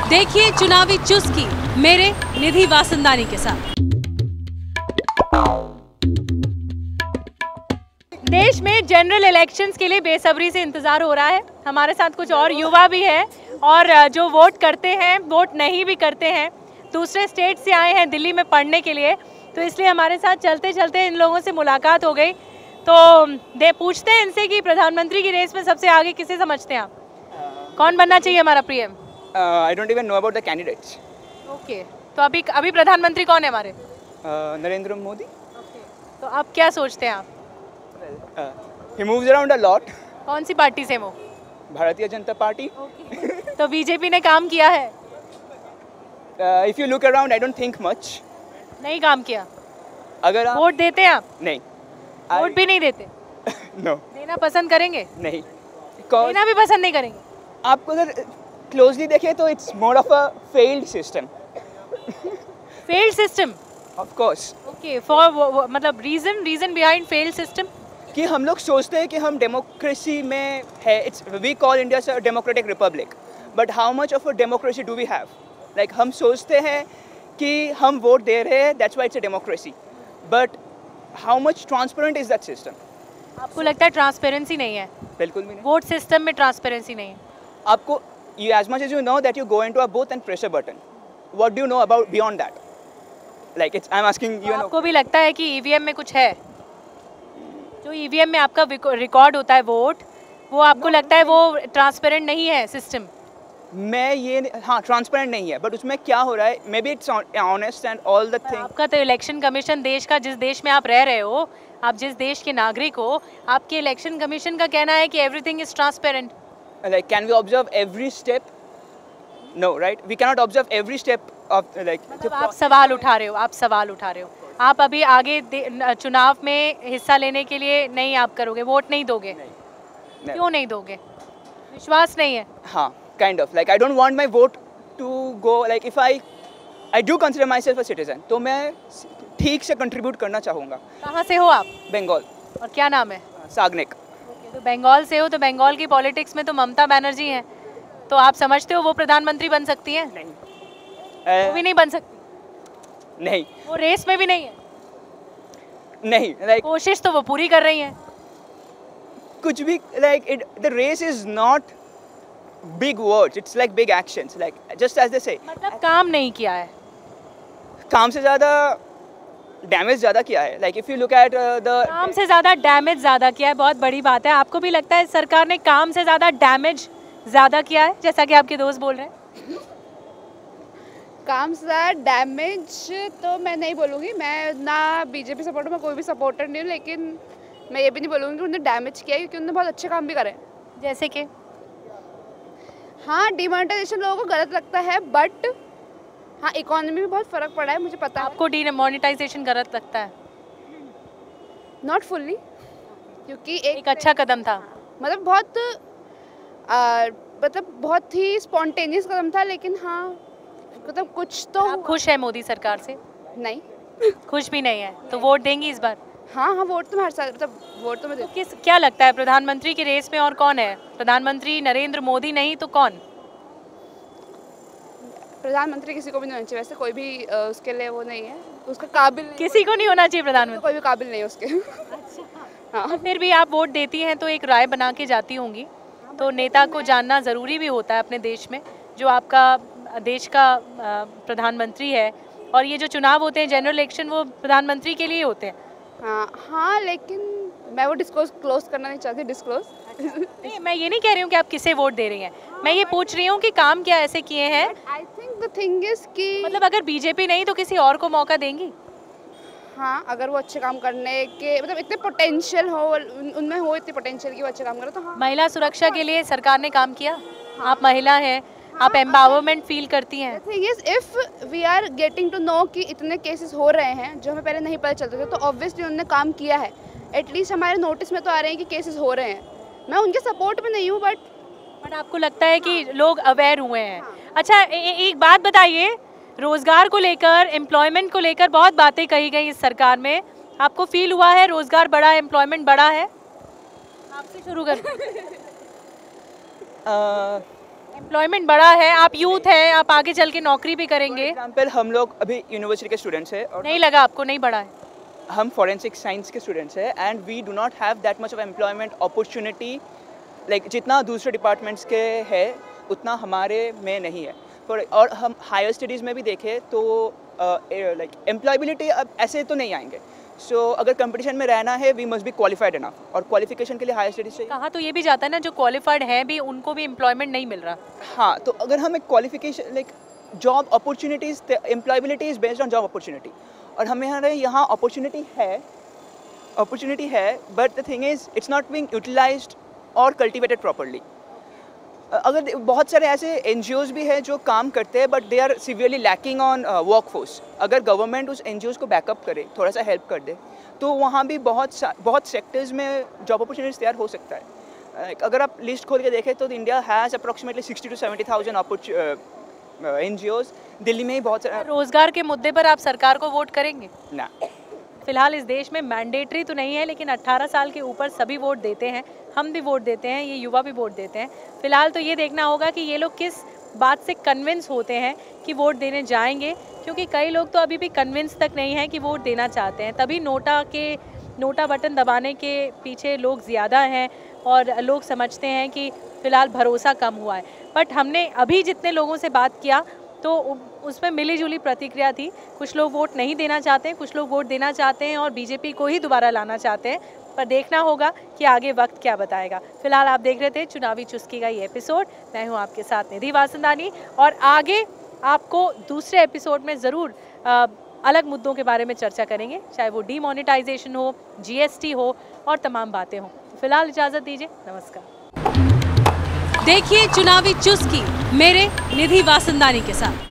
देखिए चुनावी चुस्की मेरे निधि वासंदानी के साथ। देश में जनरल इलेक्शंस के लिए बेसब्री से इंतजार हो रहा है। हमारे साथ कुछ और युवा भी हैं और जो वोट करते हैं, वोट नहीं भी करते हैं, दूसरे स्टेट से आए हैं दिल्ली में पढ़ने के लिए, तो इसलिए हमारे साथ चलते चलते इन लोगों से मुलाकात हो गई। तो पूछते हैं इनसे कि प्रधानमंत्री की रेस में सबसे आगे किसे समझते हैं आप? कौन बनना चाहिए हमारा PM? I don't even know about the candidates. Okay, तो अभी प्रधानमंत्री कौन है हमारे? नरेंद्र मोदी. तो आप क्या सोचते हैं आप? He moves around a lot. कौन सी पार्टी से वो? भारतीय जनता पार्टी. तो बीजेपी ने काम किया है? If you look around, I don't think much. नहीं काम किया। अगर आप वोट देते हैं आप? नहीं. वोट भी नहीं देते? No. देना पसंद करेंगे? नहीं. देना भी पसंद नहीं करेंगे? आप अगर क्लोजली देखें तो it's more of a failed system. Failed system? Of course. Okay, for मतलब reason behind failed system? कि हम लोग सोचते हैं कि हम डेमोक्रेसी में है. It's we call India a democratic republic. But how much of a democracy do we have? Like हम सोचते हैं कि हम वोट दे रहे हैं, that's why it's a democracy. But how much transparent is that system? आपको लगता है ट्रांसपेरेंसी नहीं है? बिल्कुल भी नहीं. वोट सिस्टम में ट्रांसपेरेंसी नहीं है? आपको as much as you know that you go into a booth and press a button, what do you know about beyond that? Like I'm asking you. आपको भी लगता है कि ईवीएम में कुछ है? जो ईवीएम में आपका रिकॉर्ड होता है वोट, वो आपको लगता है वो ट्रांसपेरेंट नहीं है सिस्टम? मैं ये हाँ ट्रांसपेरेंट नहीं है, बट उसमें क्या हो रहा है, may be it's honest and all the thing. आपका तो इलेक्शन कमीशन देश का, जिस देश में आप रह रहे हो, आप जिस देश के नागरिक हो, आपके इलेक्शन कमीशन का कहना है कि everything is transparent. Like can we observe every step? No, right? We cannot observe every step of like. मतलब आप सवाल उठा रहे हो, आप अभी आगे चुनाव में हिस्सा लेने के लिए नहीं आप करोगे, वोट नहीं दोगे? नहीं. क्यों नहीं दोगे? विश्वास नहीं है? हाँ, kind of. Like I don't want my vote to go. Like if I do consider myself a citizen, तो मैं ठीक से contribute करना चाहूँगा. कहाँ से हो आप? बंगाल. और क्या नाम है? सागनिक. तो बंगाल से हो, तो बंगाल की पॉलिटिक्स में तो ममता बनर्जी हैं, तो आप समझते हो वो प्रधानमंत्री बन सकती हैं? नहीं. वो भी नहीं बन सकती? नहीं. वो रेस में भी नहीं है? नहीं. Like कोशिश तो वो पूरी कर रही हैं. कुछ भी like the race is not big words, it's like big actions, like just as they say. मतलब काम नहीं किया है? काम से ज़्यादा डैमेज ज़्यादा किया है. Like if you look at the काम से ज़्यादा डैमेज ज़्यादा किया है, बहुत बड़ी बात है. आपको भी लगता है सरकार ने काम से ज़्यादा डैमेज ज़्यादा किया है, जैसा कि आपके दोस्त बोल रहे हैं? काम से ज़्यादा डैमेज तो मैं नहीं बोलूँगी. मैं ना बीजेपी सपोर्टर, मैं कोई भी सपोर्टर नहीं हूँ, लेकिन मैं ये भी नहीं बोलूँगी कि उन्होंने डैमेज किया है, क्योंकि उन्होंने बहुत अच्छे काम भी करे. जैसे कि हाँ, डिमोनेटाइजेशन लोगों को गलत लगता है, बट हाँ इकोनॉमी में बहुत फ़र्क पड़ा है, मुझे पता है. आपको डिमोनेटाइजेशन गलत लगता है? नॉट फुल्ली, क्योंकि एक अच्छा कदम था. मतलब बहुत ही स्पॉन्टेनियस कदम था, लेकिन हाँ मतलब कुछ तो. आप खुश है मोदी सरकार से? नहीं. खुश भी नहीं है, तो वोट देंगी इस बार? हाँ, वोट तो हर साल, मतलब वोट तो मैं देती हूँ. क्या लगता है प्रधानमंत्री की रेस में और कौन है? प्रधानमंत्री नरेंद्र मोदी नहीं तो कौन? प्रधानमंत्री किसी को भी नहीं होना चाहिए, वैसे कोई भी उसके लिए वो नहीं है, उसका काबिल नहीं. किसी को नहीं होना चाहिए प्रधानमंत्री? कोई भी काबिल नहीं है उसके. हाँ. फिर भी आप वोट देती हैं तो एक राय बना के जाती होंगी, तो नेता को जानना ज़रूरी भी होता है अपने देश में, जो आपका देश का प्रधानमंत्री है. और ये जो चुनाव होते हैं जनरल इलेक्शन, वो प्रधानमंत्री के लिए होते हैं. हाँ, लेकिन मैं वो क्लोज करना नहीं चाहती. नहीं, मैं ये नहीं कह रही हूँ कि आप किसे वोट दे रही हैं, मैं ये पूछ रही हूँ कि काम क्या ऐसे किए हैं. I think the thing is कि मतलब अगर बीजेपी नहीं तो किसी और को मौका देंगी? हाँ, अगर वो अच्छे काम करने के मतलब इतने पोटेंशियल हो, उनमें हो इतनी पोटेंशियल कि वो अच्छे काम करे तो हाँ. महिला सुरक्षा के लिए सरकार ने काम किया. आप महिला हैं, आप एम्पावरमेंट फील करती हैं? Thing is if we are getting to know कि इतने केसेस हो रहे हैं जो हमें पहले नहीं पता चलते थे, तो ऑब्वियसली उन्होंने काम किया है. एटलीस्ट हमारे नोटिस में तो आ रहे हैं कि केसेस हो रहे हैं. मैं उनके सपोर्ट में नहीं हूँ, बट आपको लगता है कि लोग अवेयर हुए हैं? अच्छा, एक बात बताइए, रोजगार को लेकर, एम्प्लॉयमेंट को लेकर बहुत बातें कही गई इस सरकार में. आपको फील हुआ है रोजगार बढ़ा, एम्प्लॉयमेंट बढ़ा है? आपसे शुरू कर. एम्प्लॉयमेंट बड़ा है, आप यूथ हैं, आप आगे चल के नौकरी भी करेंगे। एग्जाम्पल हम लोग अभी यूनिवर्सिटी के स्टूडेंट्स हैं और नहीं लगा आपको नहीं बढ़ा है? हम फॉरेंसिक साइंस के स्टूडेंट्स हैं and we do not have that much of employment opportunity, like जितना दूसरे डिपार्टमेंट्स के है उतना हमारे में नहीं है। और हम हायर स्टडीज़ में भी देखें तो लाइक एम्प्लॉयबिलिटी अब ऐसे तो नहीं आएंगे। सो अगर कंपटीशन में रहना है we must be qualified enough, और क्वालिफिकेशन के लिए हायर स्टडीज चाहिए। कहा तो ये भी जाता है ना, जो क्वालिफाइड है भी उनको भी एम्प्लॉयमेंट नहीं मिल रहा। हाँ, तो अगर हम एक qualification like job opportunities, employability is based on job opportunity, और हमें यहाँ अपॉर्चुनिटी है but the thing is it's not being utilised और कल्टिवेटेड प्रॉपरली। अगर बहुत सारे ऐसे NGOs भी हैं जो काम करते हैं but they are severely lacking on workforce. अगर गवर्नमेंट उस NGOs को बैकअप करे, थोड़ा सा हेल्प कर दे, तो वहाँ भी बहुत सेक्टर्स में जॉब अपॉर्चुनिटीज तैयार हो सकता है। अगर आप लिस्ट खोल के देखें तो India has approximately 60 to 70,000 NGOs। Delhi में ही बहुत सारे। रोजगार के मुद्दे पर आप सरकार को वोट करेंगे? ना, फिलहाल इस देश में मैंडेटरी तो नहीं है, लेकिन 18 साल के ऊपर सभी वोट देते हैं, हम भी वोट देते हैं, ये युवा भी वोट देते हैं। फिलहाल तो ये देखना होगा कि ये लोग किस बात से कन्विंस होते हैं कि वोट देने जाएंगे, क्योंकि कई लोग तो अभी भी कन्विंस तक नहीं हैं कि वोट देना चाहते हैं। तभी नोटा बटन दबाने के पीछे लोग ज़्यादा हैं और लोग समझते हैं कि फ़िलहाल भरोसा कम हुआ है। बट हमने अभी जितने लोगों से बात किया तो उसमें मिली जुली प्रतिक्रिया थी। कुछ लोग वोट नहीं देना चाहते हैं, कुछ लोग वोट देना चाहते हैं और बीजेपी को ही दोबारा लाना चाहते हैं। पर देखना होगा कि आगे वक्त क्या बताएगा। फिलहाल आप देख रहे थे चुनावी चुस्की का ये एपिसोड। मैं हूं आपके साथ निधि वासंदानी, और आगे आपको दूसरे एपिसोड में ज़रूर अलग मुद्दों के बारे में चर्चा करेंगे, चाहे वो डीमोनेटाइजेशन हो, GST हो और तमाम बातें हों। फिलहाल इजाज़त दीजिए, नमस्कार। देखिए चुनावी चुस्की मेरे निधि वासंदानी के साथ।